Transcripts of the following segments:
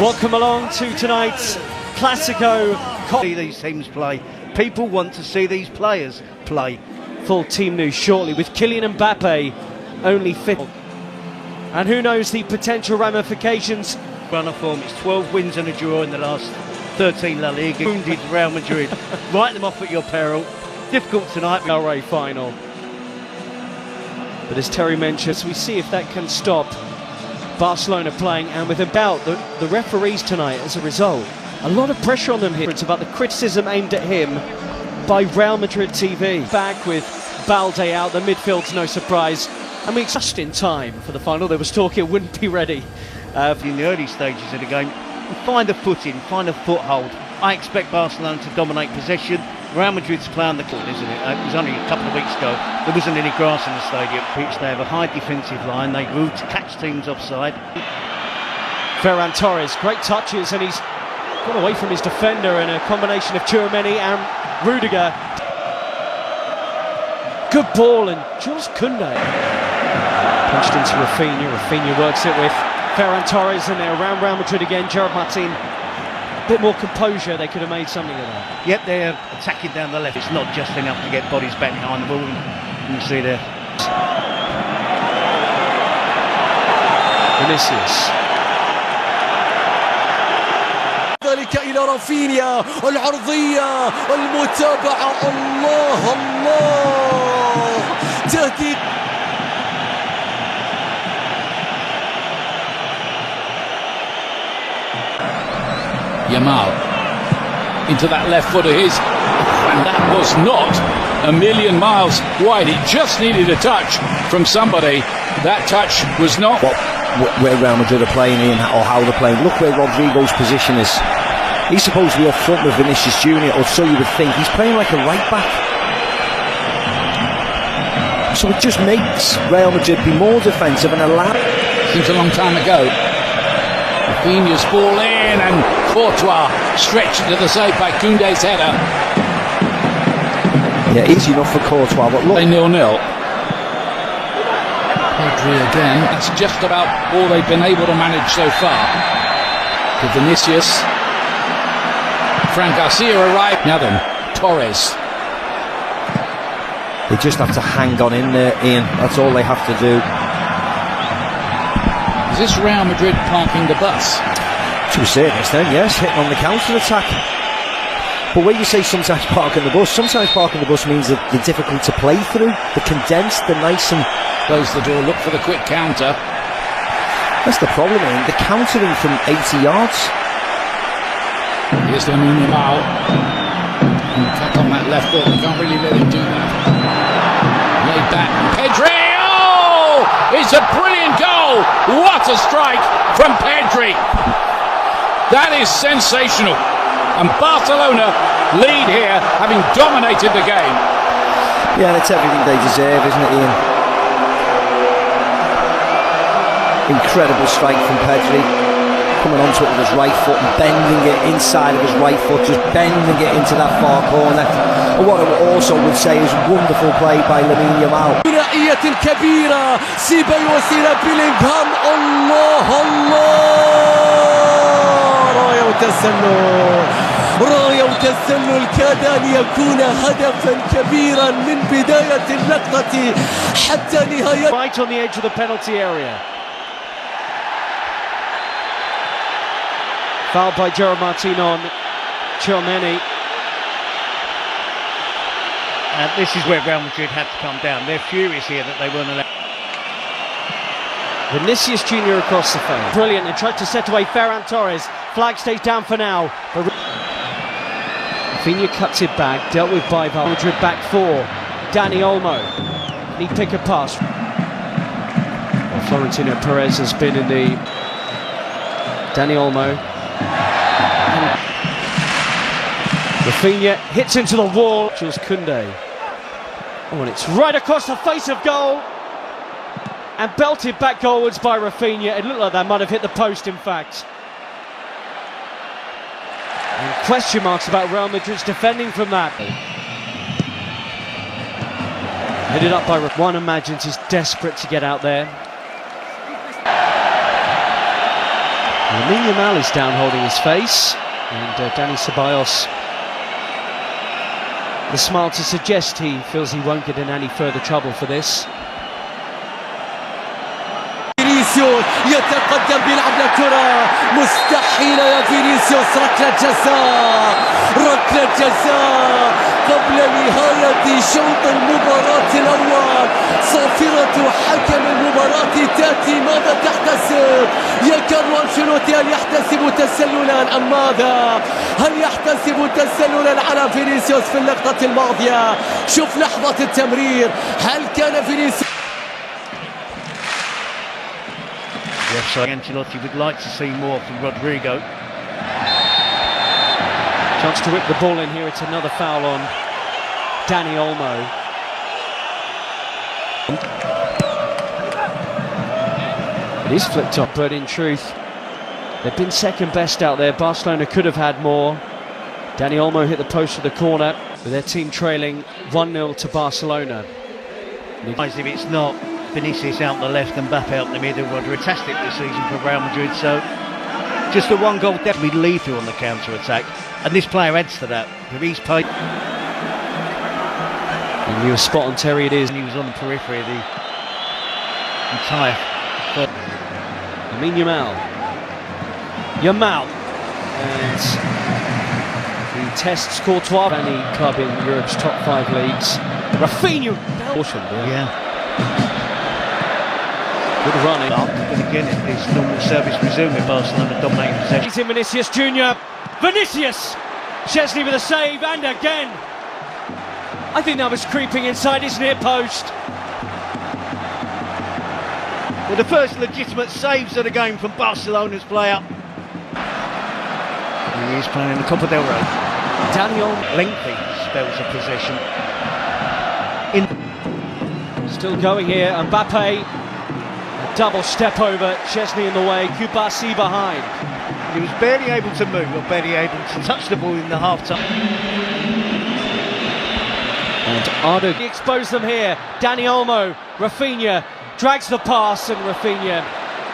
Welcome along to tonight's Classico. See these teams play. People want to see these players play. Full team news shortly with Kylian Mbappe only fit. And who knows the potential ramifications. Run of form, it's 12 wins and a draw in the last 13 La Liga. Wounded Real Madrid. Write them off at your peril. Difficult tonight. LA final. But as Terry mentions, we see if that can stop Barcelona playing, and with about the referees tonight as a result. A lot of pressure on them here. It's about the criticism aimed at him by Real Madrid TV. Back with Balde out, the midfield's no surprise. I mean, just in time for the final. There was talk it wouldn't be ready. In the early stages of the game, find a footing, find a foothold. I expect Barcelona to dominate possession. Real Madrid's playing the court, isn't it? It was only a couple of weeks ago. There wasn't any grass in the stadium. They have a high defensive line. They rule to catch teams offside. Ferran Torres, great touches, and he's got away from his defender in a combination of Tchouaméni and Rudiger. Good ball, and Jules Koundé punched into Rafinha. Rafinha works it with Ferran Torres, and they're around Real Madrid again. Gerard Martin, a bit more composure, they could have made something of that. Yep, they're attacking down the left. It's not just enough to get bodies back behind the ball. You see there. Vinicius. ذلك إلى رافينيا العرضية المتابعة. الله الله تهديد. Yamal into that left foot of his, and that was not a million miles wide. It just needed a touch from somebody. That touch was not where Real Madrid are playing in, or how they're playing. Look where Rodrigo's position is. He's supposed to be up front with Vinicius Junior, or so you would think. He's playing like a right back, so it just makes Real Madrid be more defensive and allow. Seems a long time ago. Rafinha's ball in, and Courtois stretched to the side by Koundé's header. Yeah, easy enough for Courtois, but look. 0-0. Pedri again. That's just about all they've been able to manage so far. To Vinicius. Fran Garcia arrived. Now then, Torres. They just have to hang on in there, Ian. That's all they have to do. Is this Real Madrid parking the bus? To a certain extent, yes, hitting on the counter-attack. But when you say sometimes parking the bus means that they're difficult to play through. They're condensed, they're nice and... Close the door, look for the quick counter. That's the problem, Ian. They're countering from 80 yards. Here's Lamine Yamal. Attack on that left foot, they can't really let him do that. Laid back, Pedri! Oh! It's a brilliant goal! What a strike from Pedri! That is sensational. And Barcelona lead here, having dominated the game. Yeah, and it's everything they deserve, isn't it, Ian? Incredible strike from Pedri. Coming onto it with his right foot and bending it inside of his right foot, just bending it into that far corner. And what I also would say is wonderful play by Lamine Yamal. ثنائية كبيرة، سيبايوس إلى بيلينغهام. الله الله، راية وتسلل، راية وتسلل كاد أن يكون هدفا كبيرا من بداية اللقطة حتى نهاية. Right on the edge of the penalty area. Fouled by Gerard Martin on Tchouaméni. And this is where Real Madrid had to come down. They're furious here that they weren't allowed. Vinicius Junior across the field. Brilliant, and tried to set away Ferran Torres. Flag stays down for now. Rafinha cuts it back, dealt with by Real Madrid back four. Dani Olmo. He pick a pass. Well, Florentino Perez has been in the... Dani Olmo. Rafinha hits into the wall. Jules Koundé. Oh, and it's right across the face of goal. And belted back goalwards by Rafinha. It looked like that might have hit the post, in fact. And question marks about Real Madrid's defending from that. Headed up by one imagines he's desperate to get out there. Lamine Yamal is down holding his face, and Dani Ceballos, the smile to suggest he feels he won't get in any further trouble for this. فينيسيوس يتقدم بيلعب لكرة مستحيلة يا فينيسيوس. ركلة جزاء، ركلة جزاء قبل نهاية شوط المباراة الأول. صافرة حكم المباراة تأتي. ماذا تحتسب يا كارلو أنشيلوتي؟ هل يحتسب تسللا أم ماذا؟ هل يحتسب تسللا على فينيسيوس في اللقطة الماضية؟ شوف لحظة التمرير، هل كان فينيسيوس؟ Yes, so Ancelotti would like to see more from Rodrigo. Chance to whip the ball in here. It's another foul on Dani Olmo. It is flicked up, but in truth, they've been second best out there. Barcelona could have had more. Dani Olmo hit the post of the corner, with their team trailing 1-0 to Barcelona. If it's not Vinicius out the left and Mbappe out the middle, fantastic this season for Real Madrid. So just the one goal definitely lethal on the counter-attack, and this player adds to that. If he's paid, And you were spot on, Terry, it is. and he was on the periphery of the entire. Lamine Yamal. And he tests Courtois, any club in Europe's top 5 leagues. Rafinha. Yeah. Good running. But again, it's normal service resuming. Barcelona dominating possession. He's in Vinicius Jr. Vinicius! Chesney with a save, and again. I think that was creeping inside his near post. Well, the first legitimate saves of the game from Barcelona's player. He is playing in the Copa del Rey. Daniel Lengthy spells of possession. still going here. Mbappe, a double step over. Chesney in the way. Kubasi behind. He was barely able to move, or barely able to touch the ball in the half-time. And Ardo exposed them here. Dani Olmo, Rafinha drags the pass, and Rafinha,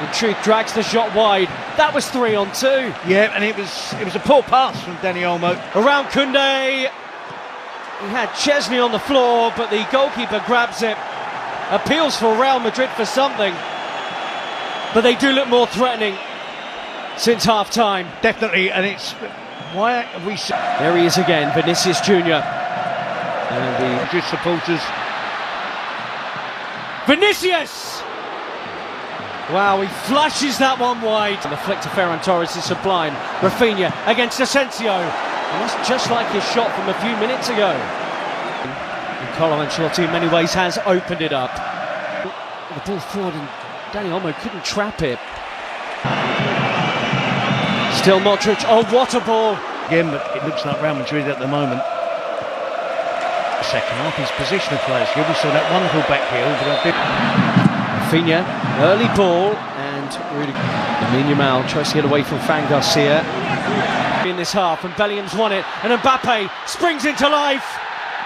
in truth, drags the shot wide. That was 3-on-2. Yeah, and it was a poor pass from Dani Olmo. Around Koundé. He had Chesney on the floor, but the goalkeeper grabs it. Appeals for Real Madrid for something, but they do look more threatening since half-time. Definitely, and it's why have we seen There he is again, Vinicius Jr. And the Madrid supporters. Vinicius! Wow, he flashes that one wide. And the flick to Ferran Torres is sublime. Rafinha against Asensio. And that's just like his shot from a few minutes ago. And Carlo Ancelotti in many ways has opened it up. The ball forward, and Dani Olmo couldn't trap it. Still Modric. Oh, what a ball! Again, but it looks like Real Madrid at the moment. Second half, his positional players good. We saw that wonderful back heel, but a bit. Rafinha, early ball, and Lamine Yamal tries to get away from Fran Garcia in this half, and Bellingham's won it, and Mbappe springs into life.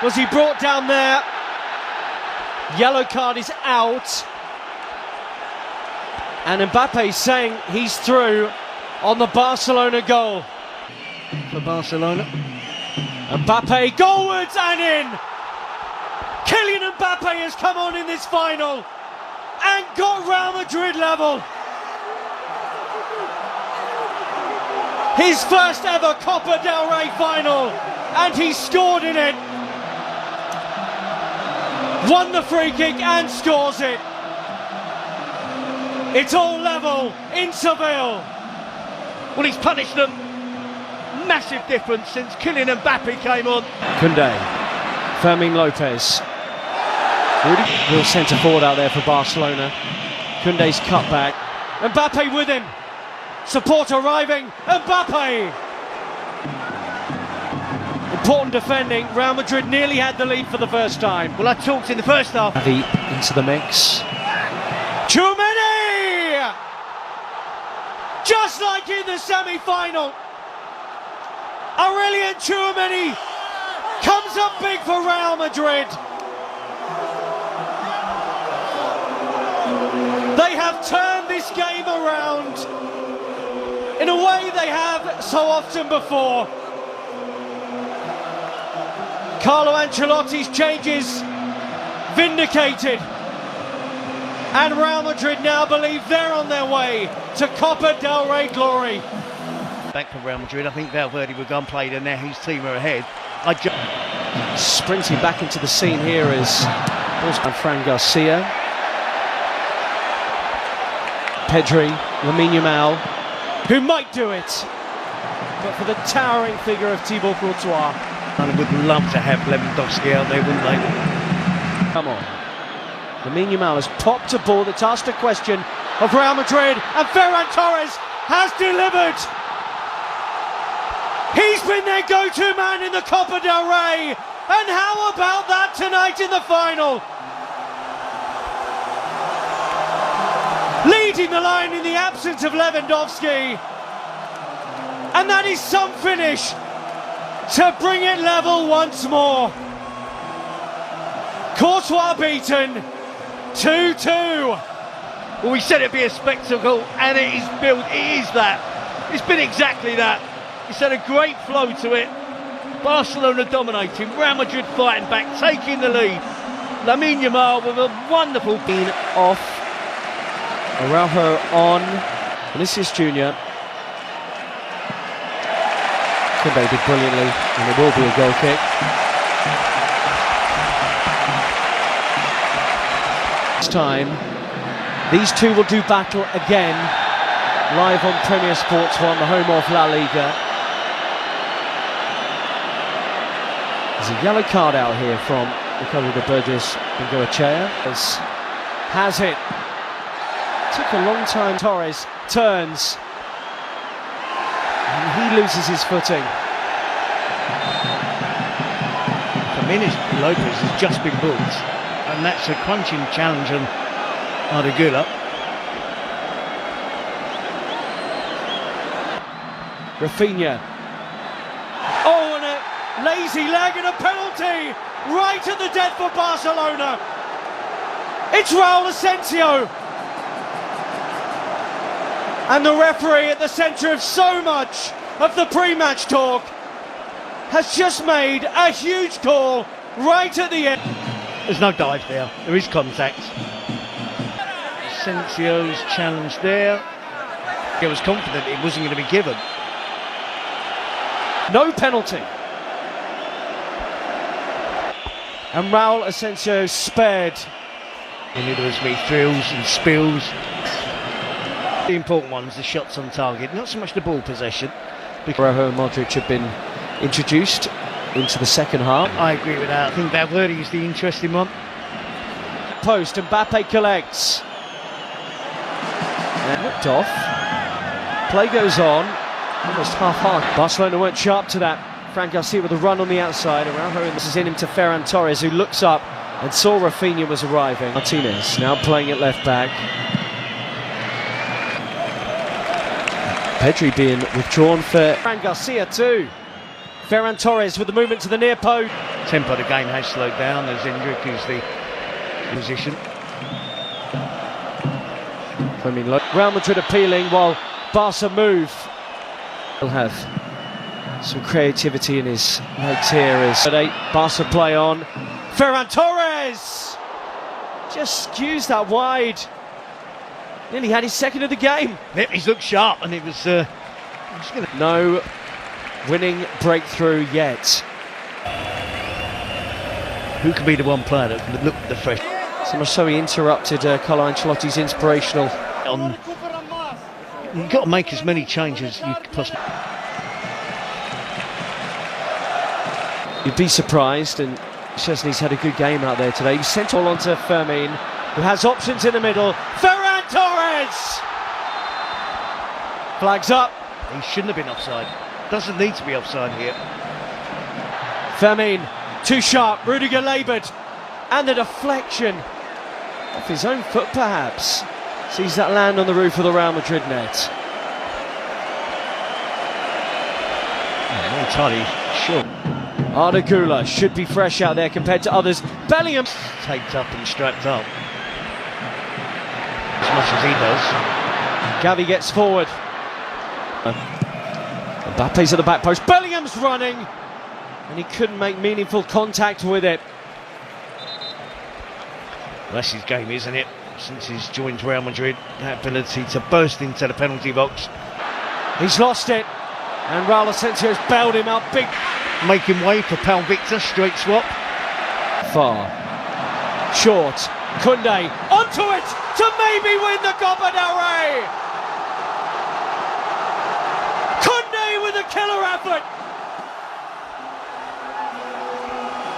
Was he brought down there? Yellow card is out, and Mbappe saying he's through on the Barcelona goal. For Barcelona. Mbappe goalwards and in! Kylian Mbappe has come on in this final and got Real Madrid level. His first ever Copa del Rey final, and he scored in it. Won the free kick and scores it. It's all level in Seville. Well, he's punished them. Massive difference since Kylian Mbappe came on. Koundé, Fermin Lopez. Real centre forward out there for Barcelona. Koundé's cut back. Mbappe with him. Support arriving. Mbappe. Important defending. Real Madrid nearly had the lead for the first time. Well, I talked in the first half. Into the mix. Tchouaméni! Just like in the semi-final. Aurelien Tchouaméni comes up big for Real Madrid. They have turned this game around way they have so often before. Carlo Ancelotti's changes vindicated. And Real Madrid now believe they're on their way to Copa del Rey glory. Back for Real Madrid, I think Valverde will go and play, and now his team are ahead. Sprinting back into the scene here is Fran Garcia, Pedri, Lamine Yamal, who might do it, but for the towering figure of Thibaut Courtois. And would love to have Lewandowski out there, wouldn't they? Come on. Lamine Yamal has popped a ball that's asked a question of Real Madrid, and Ferran Torres has delivered. He's been their go-to man in the Copa del Rey, and how about that tonight in the final? Leading the line in the absence of Lewandowski, and that is some finish to bring it level once more. Courtois beaten, 2-2. Well, we said it'd be a spectacle, and it is built. It is that. It's been exactly that. It's had a great flow to it. Barcelona dominating, Real Madrid fighting back, taking the lead. Lamine Yamal with a wonderful being off. Araujo on. Vinicius Jr. Koundé did brilliantly, and it will be a goal kick. This time, these two will do battle again, live on Premier Sports 1, the home of La Liga. There's a yellow card out here from Ricardo de Burgos Bengoechea. Has it. Took a long time. Torres turns. And he loses his footing. Jimenez Lopez has just been booked, and that's a crunching challenge on Ardagula. Rafinha. Oh, and a lazy leg and a penalty right at the death for Barcelona. It's Raul Asensio. And the referee at the centre of so much of the pre-match talk has just made a huge call right at the end. There's no dive there, there is contact. Asensio's challenge there. He was confident it wasn't going to be given. No penalty. And Raul Asensio spared. And there was be thrills and spills. The important ones, the shots on target, not so much the ball possession. Araujo and Modric have been introduced into the second half. I agree with that. I think Valverde is the interesting one. Post, Mbappe collects. And whipped off. Play goes on. Almost half-hearted. Barcelona weren't sharp to that. Fran Garcia with a run on the outside. Araujo, and this is in him to Ferran Torres, who looks up and saw Rafinha was arriving. Martinez now playing at left back. Pedri being withdrawn for Fran Garcia too. Ferran Torres with the movement to the near post. Tempo of the game has slowed down as Endrick is the position. Real Madrid appealing while Barca move. He'll have some creativity in his legs here as Barca play on. Ferran Torres just skews that wide. Nearly had his second of the game. Yep, he's looked sharp, and it was no winning breakthrough yet. Who could be the one player that could look the fresh? So much so he interrupted Carlo Ancelotti's inspirational. You've got to make as many changes as you possibly. You'd be surprised, and Szczesny's had a good game out there today. He sent all on to Fermin, who has options in the middle. Ferran Torres! Flags up. He shouldn't have been offside. Doesn't need to be offside here. Fermin, too sharp. Rudiger laboured. And the deflection off his own foot, perhaps. Sees that land on the roof of the Real Madrid net. Not entirely sure. Ardagula should be fresh out there compared to others. Bellingham Taped up and strapped up. As much as he does. Gavi gets forward. Mbappe's at the back post. Bellingham's running, and he couldn't make meaningful contact with it. That's his game, isn't it? Since he's joined Real Madrid, that ability to burst into the penalty box. He's lost it, and Raul Asensio's bailed him out big. Making way for Pau Victor, straight swap. Far. Short. Koundé onto it to maybe win the Copa del Rey. Koundé with a killer effort.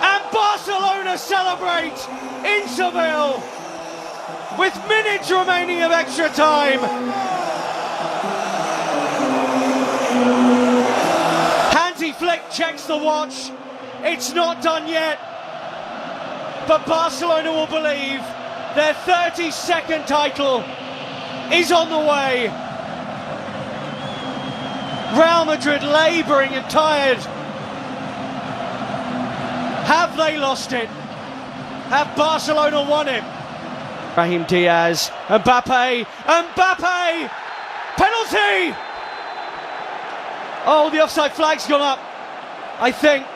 And Barcelona celebrate in Seville with minutes remaining of extra time. Hansi Flick checks the watch. It's not done yet. But Barcelona will believe their 32nd title is on the way. Real Madrid labouring and tired. Have they lost it? Have Barcelona won it? Brahim Diaz, Mbappe, penalty! Oh, the offside flag's gone up, I think.